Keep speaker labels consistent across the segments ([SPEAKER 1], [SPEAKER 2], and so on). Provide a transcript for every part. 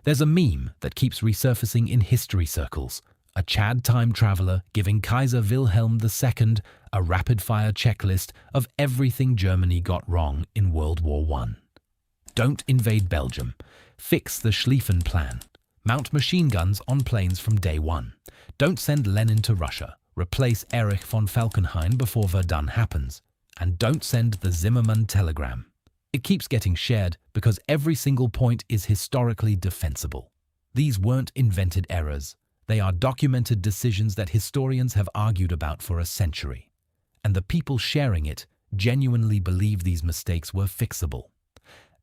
[SPEAKER 1] There's a meme that keeps resurfacing in history circles, a Chad time traveler giving Kaiser Wilhelm II a rapid-fire checklist of everything Germany got wrong in World War I. Don't invade Belgium. Fix the Schlieffen plan. Mount machine guns on planes from day one. Don't send Lenin to Russia. Replace Erich von Falkenhayn before Verdun happens. And don't send the Zimmermann telegram. It keeps getting shared because every single point is historically defensible. These weren't invented errors. They are documented decisions that historians have argued about for a century. And the people sharing it genuinely believe these mistakes were fixable.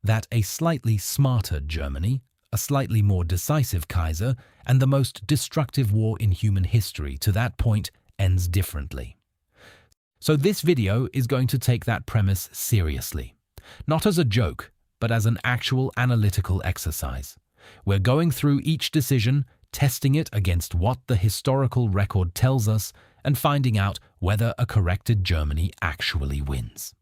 [SPEAKER 1] That a slightly smarter Germany, a slightly more decisive Kaiser, and the most destructive war in human history to that point ends differently. So this video is going to take that premise seriously. Not as a joke, but as an actual analytical exercise. We're going through each decision, testing it against what the historical record tells us, and finding out whether a corrected Germany actually wins.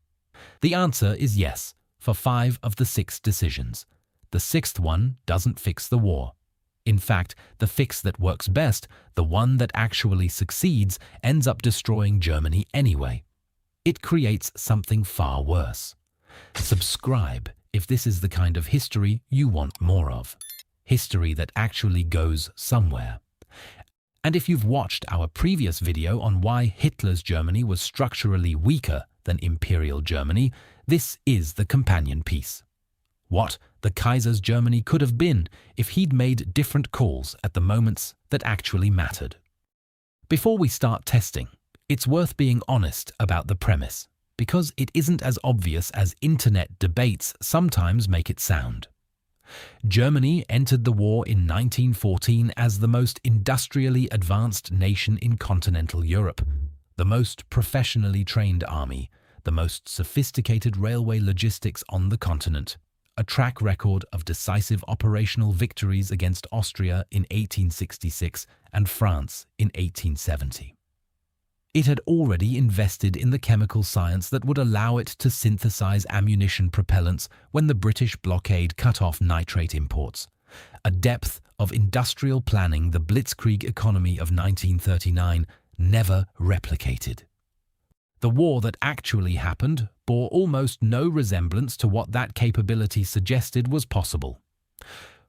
[SPEAKER 1] The answer is yes, for 5 of the 6 decisions. The 6th one doesn't fix the war. In fact, the fix that works best, the one that actually succeeds, ends up destroying Germany anyway. It creates something far worse. Subscribe if this is the kind of history you want more of. History that actually goes somewhere. And if you've watched our previous video on why Hitler's Germany was structurally weaker than Imperial Germany, this is the companion piece. What the Kaiser's Germany could have been if he'd made different calls at the moments that actually mattered. Before we start testing, it's worth being honest about the premise, because it isn't as obvious as internet debates sometimes make it sound. Germany entered the war in 1914 as the most industrially advanced nation in continental Europe, the most professionally trained army, the most sophisticated railway logistics on the continent, a track record of decisive operational victories against Austria in 1866 and France in 1870. It had already invested in the chemical science that would allow it to synthesize ammunition propellants when the British blockade cut off nitrate imports, a depth of industrial planning the blitzkrieg economy of 1939 never replicated. The war that actually happened bore almost no resemblance to what that capability suggested was possible.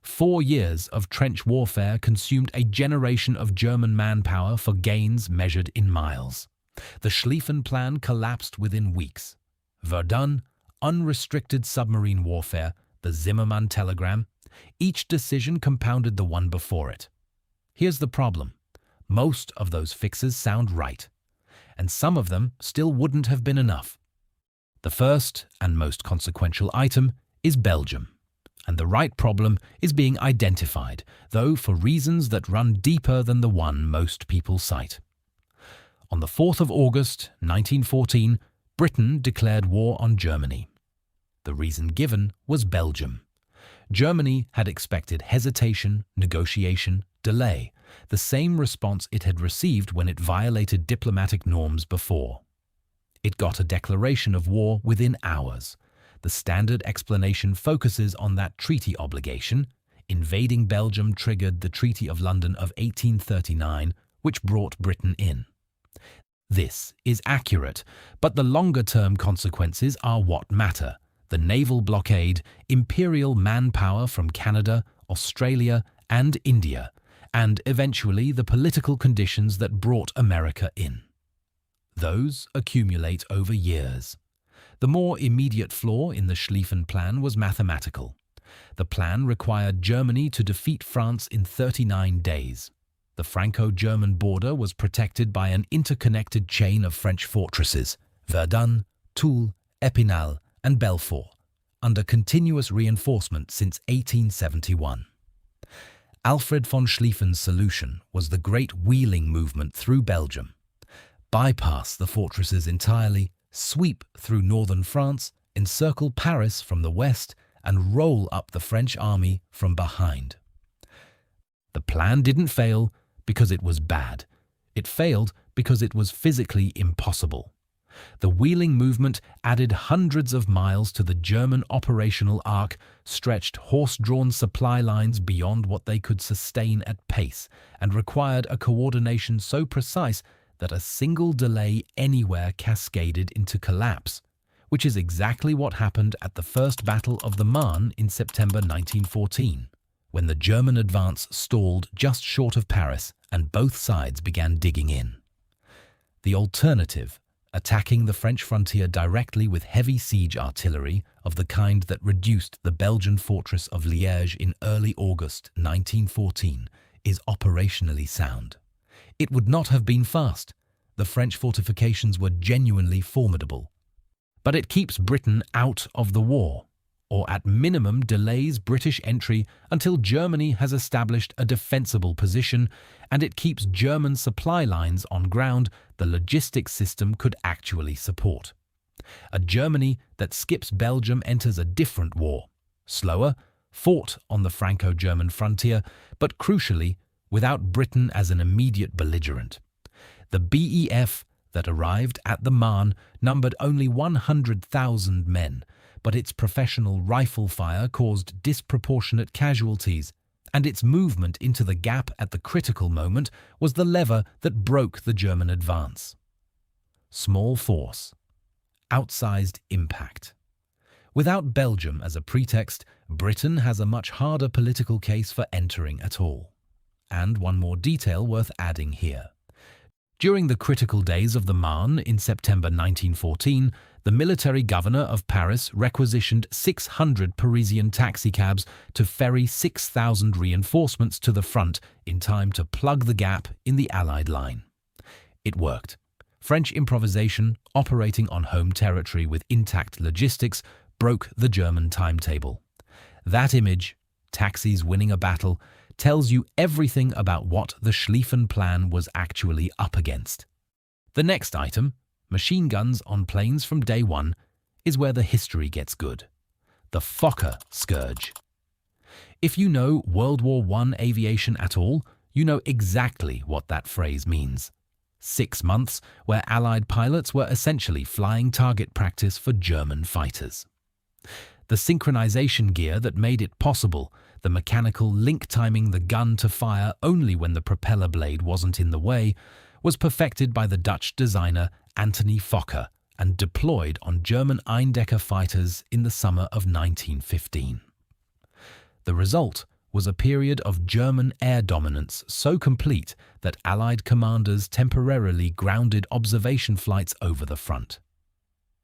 [SPEAKER 1] 4 years of trench warfare consumed a generation of German manpower for gains measured in miles. The Schlieffen plan collapsed within weeks. Verdun, unrestricted submarine warfare, the Zimmermann telegram, each decision compounded the one before it. Here's the problem. Most of those fixes sound right, and some of them still wouldn't have been enough. The first and most consequential item is Belgium. And the right problem is being identified, though for reasons that run deeper than the one most people cite. On the 4th of August, 1914, Britain declared war on Germany. The reason given was Belgium. Germany had expected hesitation, negotiation, delay, the same response it had received when it violated diplomatic norms before. It got a declaration of war within hours. The standard explanation focuses on that treaty obligation. Invading Belgium triggered the Treaty of London of 1839, which brought Britain in. This is accurate, but the longer-term consequences are what matter. The naval blockade, imperial manpower from Canada, Australia, and India, and eventually the political conditions that brought America in. Those accumulate over years. The more immediate flaw in the Schlieffen plan was mathematical. The plan required Germany to defeat France in 39 days. The Franco-German border was protected by an interconnected chain of French fortresses, Verdun, Toul, Epinal, and Belfort, under continuous reinforcement since 1871. Alfred von Schlieffen's solution was the Great Wheeling movement through Belgium. Bypass the fortresses entirely, sweep through northern France, encircle Paris from the west, and roll up the French army from behind. The plan didn't fail because it was bad. It failed because it was physically impossible. The wheeling movement added hundreds of miles to the German operational arc, stretched horse-drawn supply lines beyond what they could sustain at pace, and required a coordination so precise that a single delay anywhere cascaded into collapse, which is exactly what happened at the First Battle of the Marne in September 1914, when the German advance stalled just short of Paris and both sides began digging in. The alternative, attacking the French frontier directly with heavy siege artillery of the kind that reduced the Belgian fortress of Liège in early August 1914, is operationally sound. It would not have been fast. The French fortifications were genuinely formidable. But it keeps Britain out of the war, or at minimum delays British entry until Germany has established a defensible position, and it keeps German supply lines on ground the logistics system could actually support. A Germany that skips Belgium enters a different war, slower, fought on the Franco-German frontier, but crucially, without Britain as an immediate belligerent. The BEF that arrived at the Marne numbered only 100,000 men, but its professional rifle fire caused disproportionate casualties, and its movement into the gap at the critical moment was the lever that broke the German advance. Small force, outsized impact. Without Belgium as a pretext, Britain has a much harder political case for entering at all. And one more detail worth adding here. During the critical days of the Marne in September 1914, the military governor of Paris requisitioned 600 Parisian taxicabs to ferry 6,000 reinforcements to the front in time to plug the gap in the Allied line. It worked. French improvisation, operating on home territory with intact logistics, broke the German timetable. That image, taxis winning a battle, tells you everything about what the Schlieffen plan was actually up against. The next item, machine guns on planes from day one, is where the history gets good. The Fokker scourge. If you know World War I aviation at all, you know exactly what that phrase means. 6 months where Allied pilots were essentially flying target practice for German fighters. The synchronization gear that made it possible, the mechanical link timing the gun to fire only when the propeller blade wasn't in the way, was perfected by the Dutch designer Anthony Fokker and deployed on German Eindecker fighters in the summer of 1915. The result was a period of German air dominance so complete that Allied commanders temporarily grounded observation flights over the front.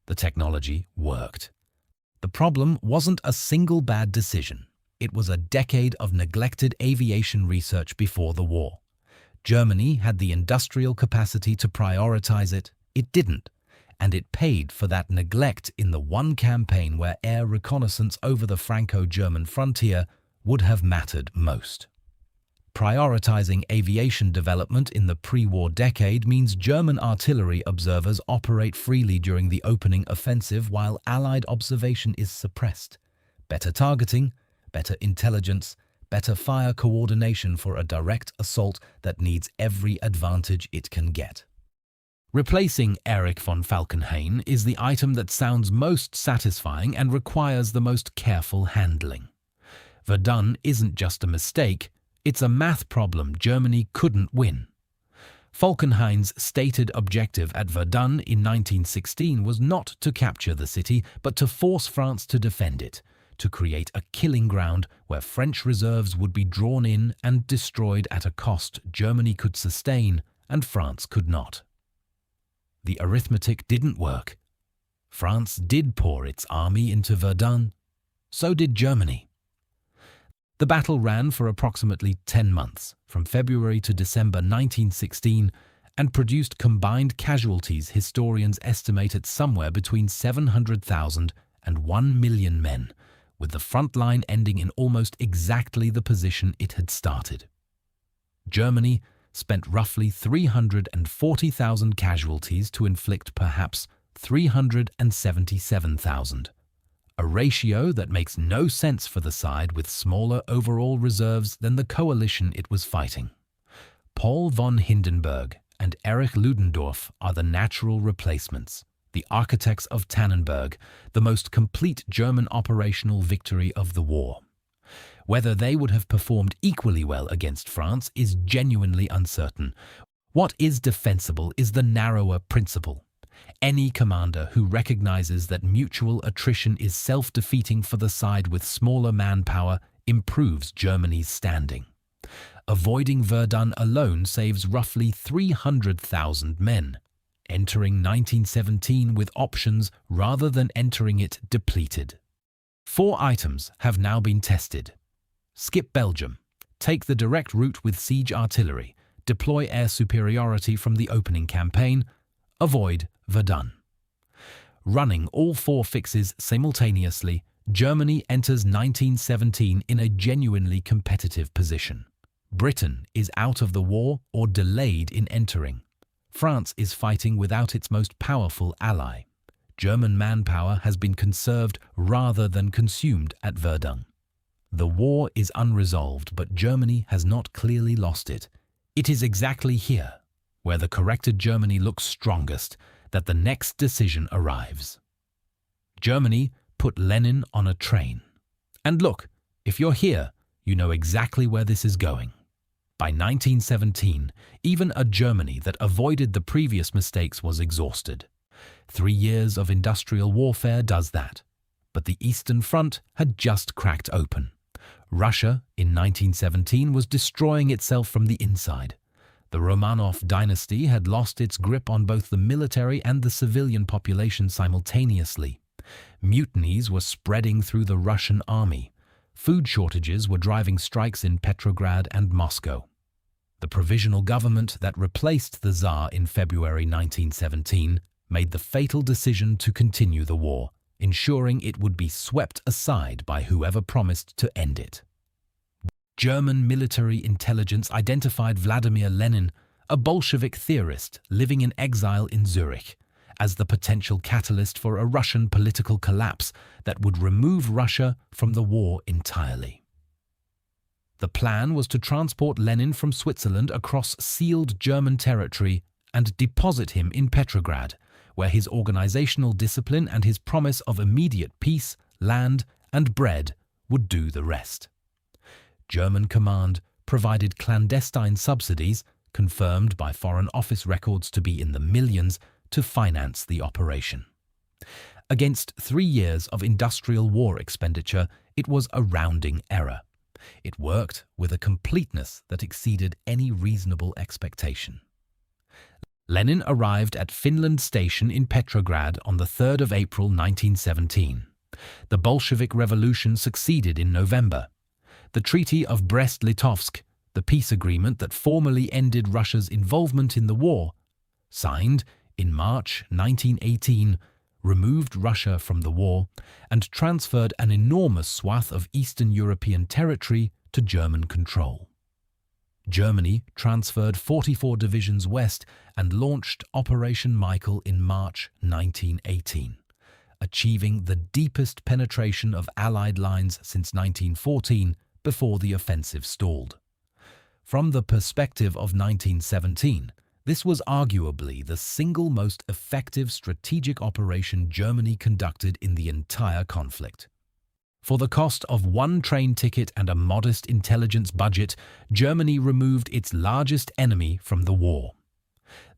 [SPEAKER 1] The technology worked. The problem wasn't a single bad decision. It was a decade of neglected aviation research before the war. Germany had the industrial capacity to prioritize it. It didn't, and it paid for that neglect in the one campaign where air reconnaissance over the Franco-German frontier would have mattered most. Prioritizing aviation development in the pre-war decade means German artillery observers operate freely during the opening offensive while Allied observation is suppressed. Better targeting, better intelligence, better fire coordination for a direct assault that needs every advantage it can get. Replacing Erich von Falkenhayn is the item that sounds most satisfying and requires the most careful handling. Verdun isn't just a mistake, it's a math problem Germany couldn't win. Falkenhayn's stated objective at Verdun in 1916 was not to capture the city, but to force France to defend it, to create a killing ground where French reserves would be drawn in and destroyed at a cost Germany could sustain and France could not. The arithmetic didn't work. France did pour its army into Verdun. So did Germany. The battle ran for approximately 10 months, from February to December 1916, and produced combined casualties historians estimate at somewhere between 700,000 and 1 million men, with the front line ending in almost exactly the position it had started. Germany spent roughly 340,000 casualties to inflict perhaps 377,000. A ratio that makes no sense for the side with smaller overall reserves than the coalition it was fighting. Paul von Hindenburg and Erich Ludendorff are the natural replacements. the architects of Tannenberg, the most complete German operational victory of the war. Whether they would have performed equally well against France is genuinely uncertain. What is defensible is the narrower principle. Any commander who recognizes that mutual attrition is self-defeating for the side with smaller manpower improves Germany's standing. Avoiding Verdun alone saves roughly 300,000 men, entering 1917 with options rather than entering it depleted. 4 items have now been tested. Skip Belgium. Take the direct route with siege artillery. Deploy air superiority from the opening campaign. Avoid Verdun. Running all 4 fixes simultaneously, Germany enters 1917 in a genuinely competitive position. Britain is out of the war or delayed in entering. France is fighting without its most powerful ally. German manpower has been conserved rather than consumed at Verdun. The war is unresolved, but Germany has not clearly lost it. It is exactly here, where the corrected Germany looks strongest, that the next decision arrives. Germany put Lenin on a train. And look, if you're here, you know exactly where this is going. By 1917, even a Germany that avoided the previous mistakes was exhausted. 3 years of industrial warfare does that. But the Eastern Front had just cracked open. Russia, in 1917, was destroying itself from the inside. The Romanov dynasty had lost its grip on both the military and the civilian population simultaneously. Mutinies were spreading through the Russian army. Food shortages were driving strikes in Petrograd and Moscow. The provisional government that replaced the Tsar in February 1917 made the fatal decision to continue the war, ensuring it would be swept aside by whoever promised to end it. German military intelligence identified Vladimir Lenin, a Bolshevik theorist living in exile in Zurich, as the potential catalyst for a Russian political collapse that would remove Russia from the war entirely. The plan was to transport Lenin from Switzerland across sealed German territory and deposit him in Petrograd, where his organizational discipline and his promise of immediate peace, land, and bread would do the rest. German command provided clandestine subsidies, confirmed by Foreign Office records to be in the millions, to finance the operation. Against 3 years of industrial war expenditure, it was a rounding error. It worked with a completeness that exceeded any reasonable expectation. Lenin arrived at Finland Station in Petrograd on the 3rd of April 1917. The Bolshevik Revolution succeeded in November. The Treaty of Brest-Litovsk, the peace agreement that formally ended Russia's involvement in the war, signed in March 1918, removed Russia from the war and transferred an enormous swath of Eastern European territory to German control. Germany transferred 44 divisions west and launched Operation Michael in March 1918, achieving the deepest penetration of Allied lines since 1914 before the offensive stalled. From the perspective of 1917, this was arguably the single most effective strategic operation Germany conducted in the entire conflict. For the cost of 1 train ticket and a modest intelligence budget, Germany removed its largest enemy from the war.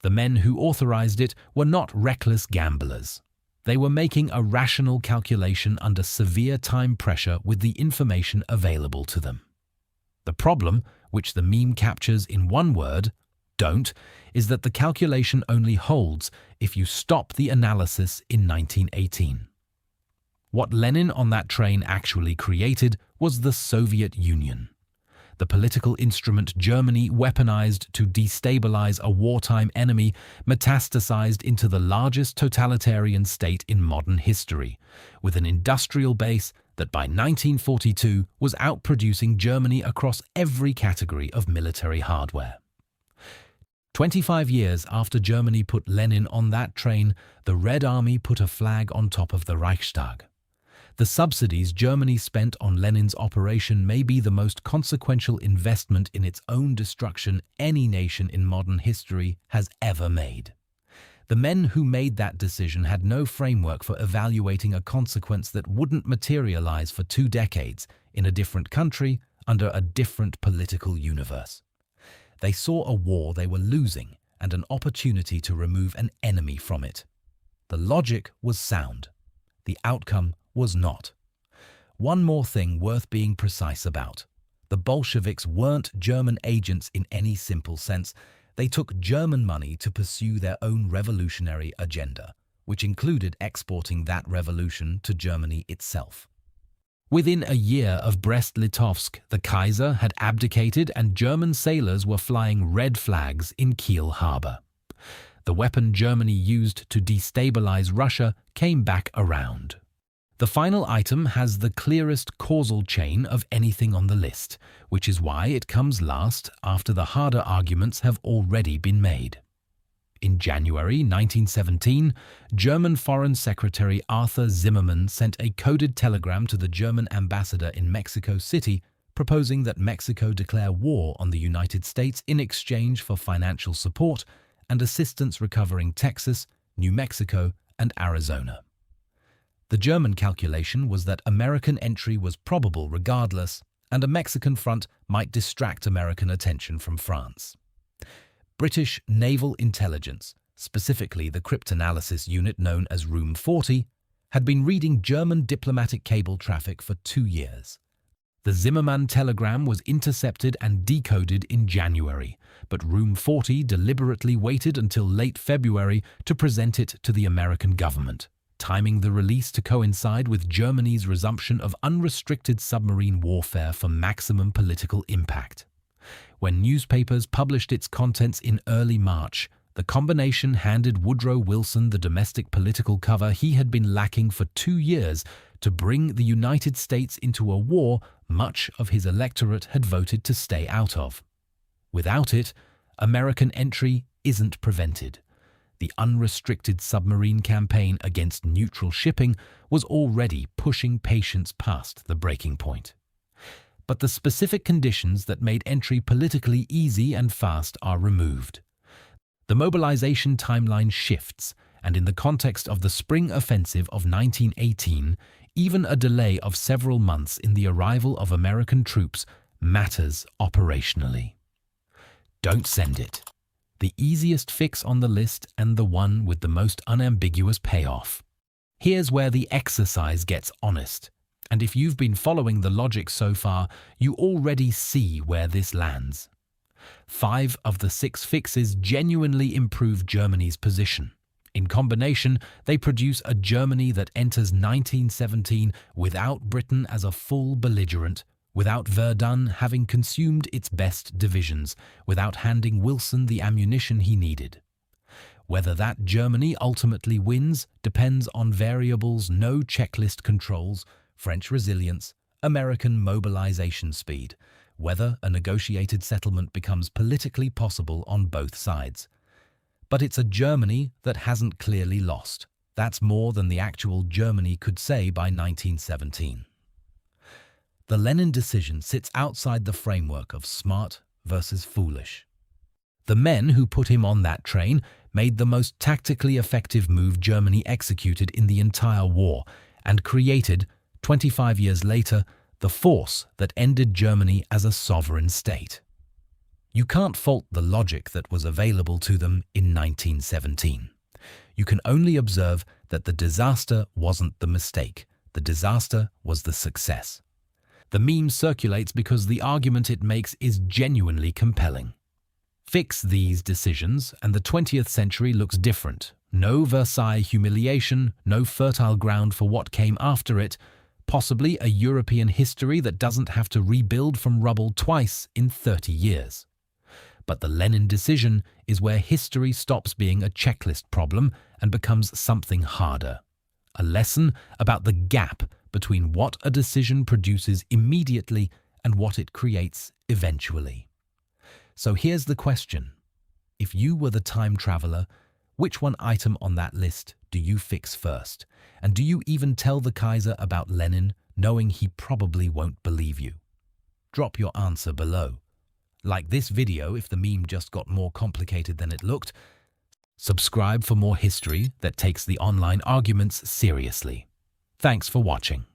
[SPEAKER 1] The men who authorized it were not reckless gamblers. They were making a rational calculation under severe time pressure with the information available to them. The problem, which the meme captures in one word, don't, is that the calculation only holds if you stop the analysis in 1918. What Lenin on that train actually created was the Soviet Union. The political instrument Germany weaponized to destabilize a wartime enemy metastasized into the largest totalitarian state in modern history, with an industrial base that by 1942 was outproducing Germany across every category of military hardware. 25 years after Germany put Lenin on that train, the Red Army put a flag on top of the Reichstag. The subsidies Germany spent on Lenin's operation may be the most consequential investment in its own destruction any nation in modern history has ever made. The men who made that decision had no framework for evaluating a consequence that wouldn't materialize for 2 decades in a different country under a different political universe. They saw a war they were losing and an opportunity to remove an enemy from it. The logic was sound. The outcome was not. One more thing worth being precise about. The Bolsheviks weren't German agents in any simple sense. They took German money to pursue their own revolutionary agenda, which included exporting that revolution to Germany itself. Within a year of Brest-Litovsk, the Kaiser had abdicated and German sailors were flying red flags in Kiel harbor. The weapon Germany used to destabilize Russia came back around. The final item has the clearest causal chain of anything on the list, which is why it comes last after the harder arguments have already been made. In January 1917, German Foreign Secretary Arthur Zimmermann sent a coded telegram to the German ambassador in Mexico City proposing that Mexico declare war on the United States in exchange for financial support and assistance recovering Texas, New Mexico, and Arizona. The German calculation was that American entry was probable regardless, and a Mexican front might distract American attention from France. British naval intelligence, specifically the cryptanalysis unit known as Room 40, had been reading German diplomatic cable traffic for 2 years. The Zimmermann telegram was intercepted and decoded in January, but Room 40 deliberately waited until late February to present it to the American government, timing the release to coincide with Germany's resumption of unrestricted submarine warfare for maximum political impact. When newspapers published its contents in early March, the combination handed Woodrow Wilson the domestic political cover he had been lacking for 2 years to bring the United States into a war much of his electorate had voted to stay out of. Without it, American entry isn't prevented. The unrestricted submarine campaign against neutral shipping was already pushing patience past the breaking point. But the specific conditions that made entry politically easy and fast are removed. The mobilization timeline shifts, and in the context of the spring offensive of 1918, even a delay of several months in the arrival of American troops matters operationally. Don't send it. The easiest fix on the list and the one with the most unambiguous payoff. Here's where the exercise gets honest. And if you've been following the logic so far, you already see where this lands. 5 of the 6 fixes genuinely improve Germany's position. In combination, they produce a Germany that enters 1917 without Britain as a full belligerent, without Verdun having consumed its best divisions, without handing Wilson the ammunition he needed. Whether that Germany ultimately wins depends on variables no checklist controls: French resilience, American mobilization speed, whether a negotiated settlement becomes politically possible on both sides. But it's a Germany that hasn't clearly lost. That's more than the actual Germany could say by 1917. The Lenin decision sits outside the framework of smart versus foolish. The men who put him on that train made the most tactically effective move Germany executed in the entire war and created, 25 years later, the force that ended Germany as a sovereign state. You can't fault the logic that was available to them in 1917. You can only observe that the disaster wasn't the mistake. The disaster was the success. The meme circulates because the argument it makes is genuinely compelling. Fix these decisions and the 20th century looks different. No Versailles humiliation, no fertile ground for what came after it, possibly a European history that doesn't have to rebuild from rubble twice in 30 years. But the Lenin decision is where history stops being a checklist problem and becomes something harder. A lesson about the gap between what a decision produces immediately and what it creates eventually. So here's the question. If you were the time traveler, which one item on that list do you fix first? And do you even tell the Kaiser about Lenin, knowing he probably won't believe you? Drop your answer below. Like this video if the meme just got more complicated than it looked. Subscribe for more history that takes the online arguments seriously. Thanks for watching.